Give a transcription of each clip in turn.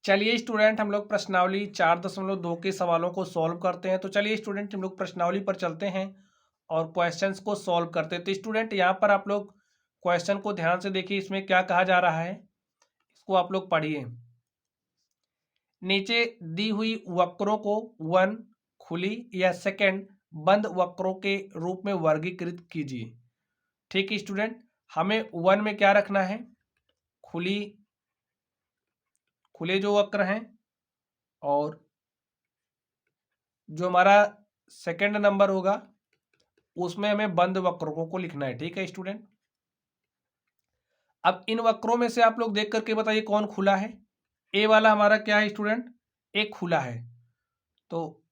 चलिए स्टूडेंट, हम लोग प्रश्नावली 4.2 के सवालों को सॉल्व करते हैं। तो चलिए स्टूडेंट, हम लोग प्रश्नावली पर चलते हैं और क्वेश्चंस को सॉल्व करते हैं। तो स्टूडेंट, यहाँ पर आप लोग क्वेश्चन को ध्यान से देखिए, इसमें क्या कहा जा रहा है, इसको आप लोग पढ़िए। नीचे दी हुई वक्रों को 1 खुली या सेकंड बंद वक्रों के रूप में वर्गीकृत कीजिए। ठीक है स्टूडेंट, हमें 1 में क्या रखना है, खुले जो वक्र हैं, और जो हमारा सेकंड नंबर होगा उसमें हमें बंद वक्रों को लिखना है। ठीक है स्टूडेंट, अब इन वक्रों में से आप लोग देख करके बताइए कौन खुला है। ए वाला हमारा क्या है स्टूडेंट, ए खुला है। तो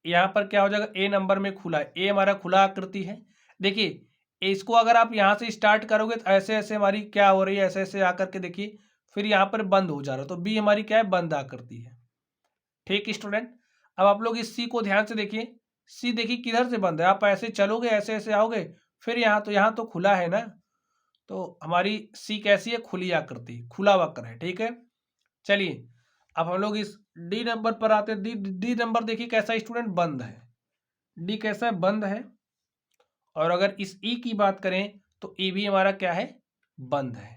यहाँ पर क्या हो जाएगा, ए नंबर में खुला है, ए हमारा खुला आकृति है। देखिए इसको अगर आप यहाँ से स्टार्ट करोगे तो ऐसे ऐसे हमारी क्या हो रही है, ऐसे ऐसे आकर के देखिए, फिर यहाँ पर बंद हो जा रहा है। तो बी हमारी क्या है, बंद आकृति है। ठीक स्टूडेंट, अब आप लोग इस सी को ध्यान से देखिए। सी देखिए किधर से बंद है, आप ऐसे चलोगे ऐसे ऐसे आओगे, फिर यहाँ तो खुला है ना। तो हमारी सी कैसी है, खुली आकृति, खुला वक्र है। ठीक है, चलिए अब हम लोग इस डी नंबर पर आते हैं। डी नंबर देखिए कैसा स्टूडेंट, बंद है। डी कैसा है, बंद है। और अगर इस ई की बात करें तो ई भी हमारा क्या है, बंद है।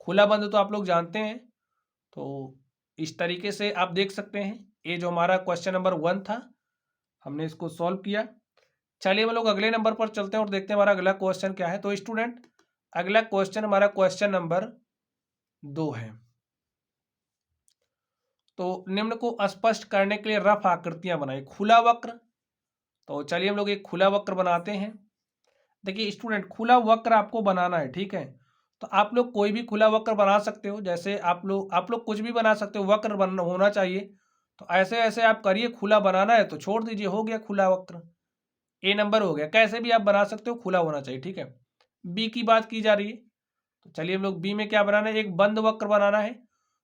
खुला बंद तो आप लोग जानते हैं। तो इस तरीके से आप देख सकते हैं, ये जो हमारा क्वेश्चन नंबर 1 था, हमने इसको सॉल्व किया। चलिए हम लोग अगले नंबर पर चलते हैं और देखते हैं हमारा अगला क्वेश्चन क्या है। तो स्टूडेंट, अगला क्वेश्चन हमारा क्वेश्चन नंबर 2 है। तो निम्न को स्पष्ट करने के लिए रफ आकृतियां बनाई। खुला वक्र, तो चलिए हम लोग एक खुला वक्र बनाते हैं। देखिए स्टूडेंट, खुला वक्र आपको बनाना है। ठीक है, तो आप लोग कोई भी खुला वक्र बना सकते हो, जैसे आप लोग कुछ भी बना सकते हो, वक्र बन होना चाहिए। तो ऐसे ऐसे आप करिए, खुला बनाना है तो छोड़ दीजिए, हो गया खुला वक्र, ए नंबर हो गया। कैसे भी आप बना सकते हो, खुला होना चाहिए। ठीक है, बी की बात की जा रही है, तो चलिए हम लोग बी में क्या बनाना है, एक बंद वक्र बनाना है।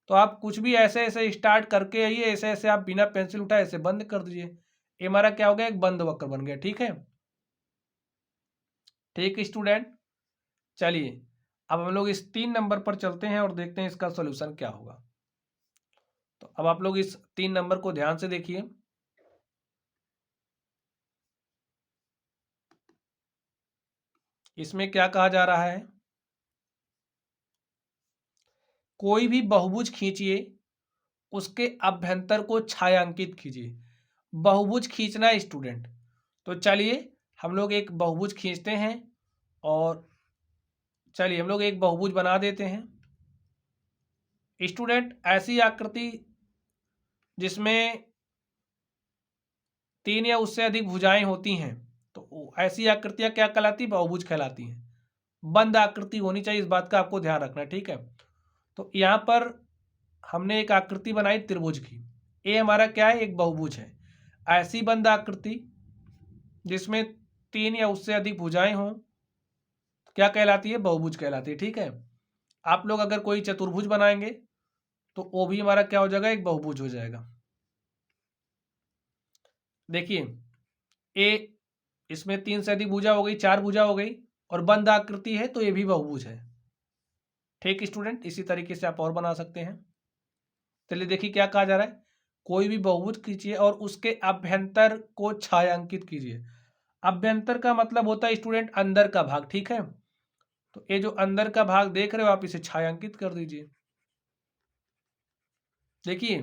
तो आप कुछ भी ऐसे ऐसे स्टार्ट करके आइए, ऐसे ऐसे आप बिना पेंसिल उठाए ऐसे बंद कर दीजिए, ये हमारा क्या हो गया, एक बंद वक्र बन गया। ठीक है, ठीक स्टूडेंट, चलिए अब हम लोग इस 3 नंबर पर चलते हैं और देखते हैं इसका सोल्यूशन क्या होगा। तो अब आप लोग इस 3 नंबर को ध्यान से देखिए। इसमें क्या कहा जा रहा है, कोई भी बहुभुज खींचिए, उसके अभ्यंतर को छायांकित कीजिए। बहुभुज खींचना है स्टूडेंट, तो चलिए हम लोग एक बहुभुज खींचते हैं, और चलिए हम लोग एक बहुभुज बना देते हैं। स्टूडेंट, ऐसी आकृति जिसमें 3 या उससे अधिक भुजाएं होती हैं, तो ऐसी आकृतियां क्या कहलाती, बहुभुज कहलाती हैं। बंद आकृति होनी चाहिए, इस बात का आपको ध्यान रखना है। ठीक है, तो यहाँ पर हमने एक आकृति बनाई त्रिभुज की, ये हमारा क्या है, एक बहुभुज है। ऐसी बंद आकृति जिसमें 3 या उससे अधिक भुजाएं हों क्या कहलाती है, बहुभुज कहलाती है। ठीक है, आप लोग अगर कोई चतुर्भुज बनाएंगे तो वो भी हमारा क्या हो जाएगा, एक बहुभुज हो जाएगा। देखिए ए, इसमें 3 से अधिक भुजा हो गई, 4 भुजा हो गई, और बंद आकृति है तो ये भी बहुभुज है। ठीक स्टूडेंट, इसी तरीके से आप और बना सकते हैं। चलिए देखिए क्या कहा जा रहा है, कोई भी बहुभुज खींचिए और उसके अभ्यंतर को छायांकित कीजिए। अभ्यंतर का मतलब होता है स्टूडेंट अंदर का भाग। ठीक है, तो ये जो अंदर का भाग देख रहे हो आप, इसे छायांकित कर दीजिए। देखिए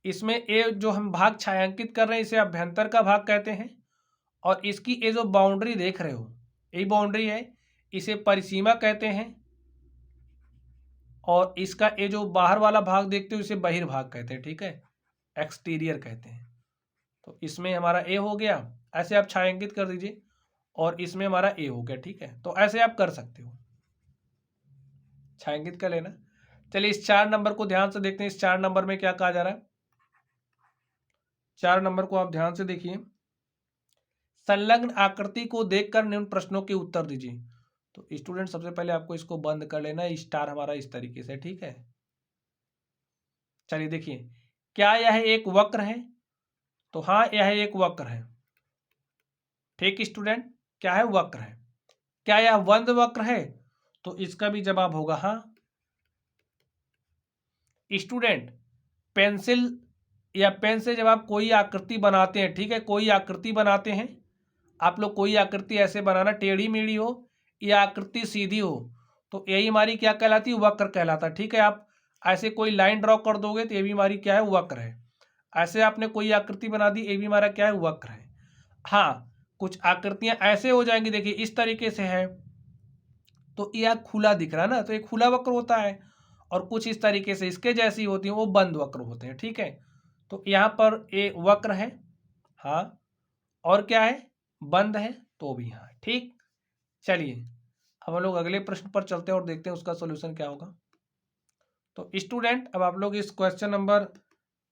इसमें ये जो हम भाग छायांकित कर रहे हैं, इसे अभ्यंतर का भाग कहते हैं। और इसकी ये जो बाउंड्री देख रहे हो, यही बाउंड्री है, इसे परिसीमा कहते हैं। और इसका ये जो बाहर वाला भाग देखते हो, इसे बहिर्भाग कहते हैं। ठीक है, एक्सटीरियर कहते हैं। तो इसमें हमारा ए हो गया, ऐसे आप छायांकित कर दीजिए, और इसमें हमारा ए हो गया। ठीक है, तो ऐसे आप कर सकते हो, छायांकित कर लेना। चलिए इस 4 नंबर को ध्यान से देखते हैं। इस 4 नंबर में क्या कहा जा रहा है, 4 नंबर को आप ध्यान से देखिए। संलग्न आकृति को देखकर निम्न प्रश्नों के उत्तर दीजिए। तो स्टूडेंट, सबसे पहले आपको इसको बंद कर लेना है, स्टार हमारा इस तरीके से। ठीक है, चलिए देखिए, क्या यह एक वक्र है, तो हाँ यह एक वक्र है। ठीक स्टूडेंट, क्या है, वक्र है। क्या यह बंद वक्र है, तो इसका भी जवाब होगा हाँ। स्टूडेंट पेंसिल या पेन से जब आप कोई आकृति बनाते हैं, ठीक है, कोई आकृति बनाते हैं, आप लोग कोई आकृति ऐसे बनाना टेढ़ी मेढ़ी हो या आकृति सीधी हो, तो यही हमारी क्या कहलाती है, वक्र कहलाता है। ठीक है, आप ऐसे कोई लाइन ड्रॉ कर दोगे तो ये भी हमारी क्या है, वक्र है। ऐसे आपने कोई आकृति बना दी, ये भी हमारा क्या है, वक्र है। हाँ, कुछ आकृतियां ऐसे हो जाएंगी, देखिए इस तरीके से है तो ये खुला दिख रहा है ना, तो ये खुला वक्र होता है। और कुछ इस तरीके से इसके जैसी होती है, वो बंद वक्र होते हैं। ठीक है, तो यहाँ पर ये वक्र है, हाँ, और क्या है, बंद है, तो भी हाँ। ठीक, चलिए अब हम लोग अगले प्रश्न पर चलते हैं और देखते हैं उसका सॉल्यूशन क्या होगा। तो स्टूडेंट अब आप लोग इस क्वेश्चन नंबर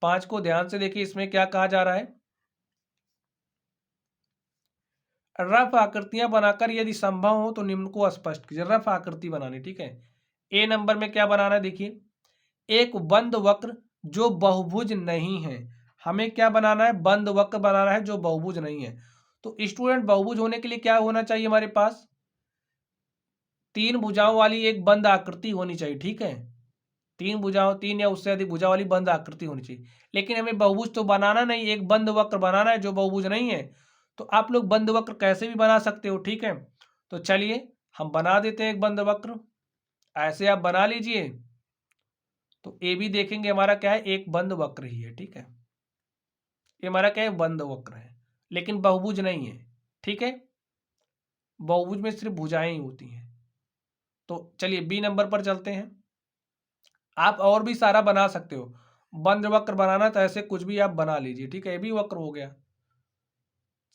5 को ध्यान से देखिए, इसमें क्या कहा जा रहा है। रफ आकृतियां बनाकर यदि संभव हो तो निम्न को स्पष्ट कीजिए। रफ आकृति बनानी, ठीक है। ए नंबर में क्या बनाना है, देखिए एक बंद वक्र जो बहुभुज नहीं है। हमें क्या बनाना है, बंद वक्र बनाना है जो बहुभुज नहीं है। तो स्टूडेंट बहुभुज होने के लिए क्या होना चाहिए, हमारे पास 3 भुजाओं वाली एक बंद आकृति होनी चाहिए। ठीक है, 3 भुजाओं, 3 या उससे अधिक भुजा वाली बंद आकृति होनी चाहिए। लेकिन हमें बहुभुज तो बनाना नहीं, एक बंद वक्र बनाना है जो बहुभुज नहीं है। तो आप लोग बंद वक्र कैसे भी बना सकते हो। ठीक है, तो चलिए हम बना देते हैं एक बंद वक्र। ऐसे आप बना लीजिए, तो ए भी देखेंगे हमारा क्या है, एक बंद वक्र ही है। ठीक है, ये हमारा क्या है, बंद वक्र है, लेकिन बहुभुज नहीं है। ठीक है, बहुभुज में सिर्फ भुजाएं ही होती हैं। तो चलिए बी नंबर पर चलते हैं। आप और भी सारा बना सकते हो, बंद वक्र बनाना तो ऐसे कुछ भी आप बना लीजिए। ठीक है, ये भी वक्र हो गया।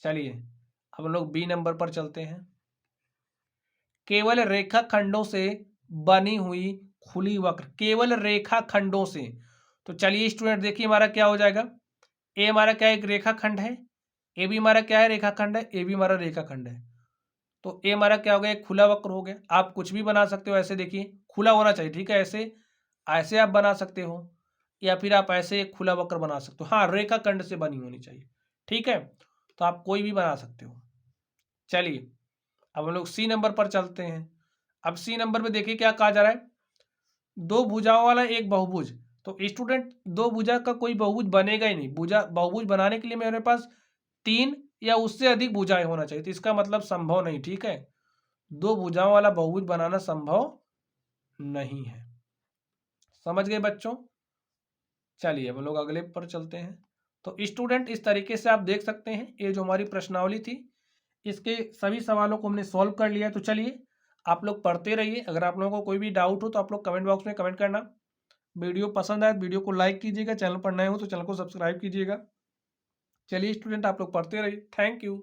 चलिए अब लोग बी नंबर पर चलते हैं। केवल रेखा खंडों से बनी हुई खुली वक्र, केवल रेखा खंडों से। तो चलिए स्टूडेंट देखिए हमारा क्या हो जाएगा, ए हमारा क्या है, एक रेखा खंड है, ए भी हमारा क्या है, रेखा खंड है, ए भी हमारा रेखा खंड है। तो ए हमारा क्या हो गया, एक खुला वक्र हो गया। आप कुछ भी बना सकते हो, ऐसे देखिए खुला होना चाहिए। ठीक है, ऐसे ऐसे आप बना सकते हो, या फिर आप ऐसे एक खुला वक्र बना सकते हो। हाँ, रेखा खंड से बनी होनी चाहिए। ठीक है, तो आप कोई भी बना सकते हो। चलिए अब हम लोग सी नंबर पर चलते हैं। अब सी नंबर में देखिए क्या कहा जा रहा है, 2 भुजाओं वाला एक बहुभुज। तो स्टूडेंट 2 भुजा का कोई बहुभुज बनेगा ही नहीं। भुजा बहुभुज बनाने के लिए मेरे पास 3 या उससे अधिक भुजाएं होना चाहिए, तो इसका मतलब संभव नहीं। ठीक है, 2 भुजाओं वाला बहुभुज बनाना संभव नहीं है। समझ गए बच्चों। चलिए हम लोग अगले पर चलते हैं। तो स्टूडेंट इस तरीके से आप देख सकते हैं, ये जो हमारी प्रश्नावली थी इसके सभी सवालों को हमने सॉल्व कर लिया। तो चलिए आप लोग पढ़ते रहिए। अगर आप लोगों को कोई भी डाउट हो तो आप लोग कमेंट बॉक्स में कमेंट करना। वीडियो पसंद आए तो वीडियो को लाइक कीजिएगा, चैनल पर नए हो तो चैनल को सब्सक्राइब कीजिएगा। चलिए स्टूडेंट आप लोग पढ़ते रहिए। Thank you.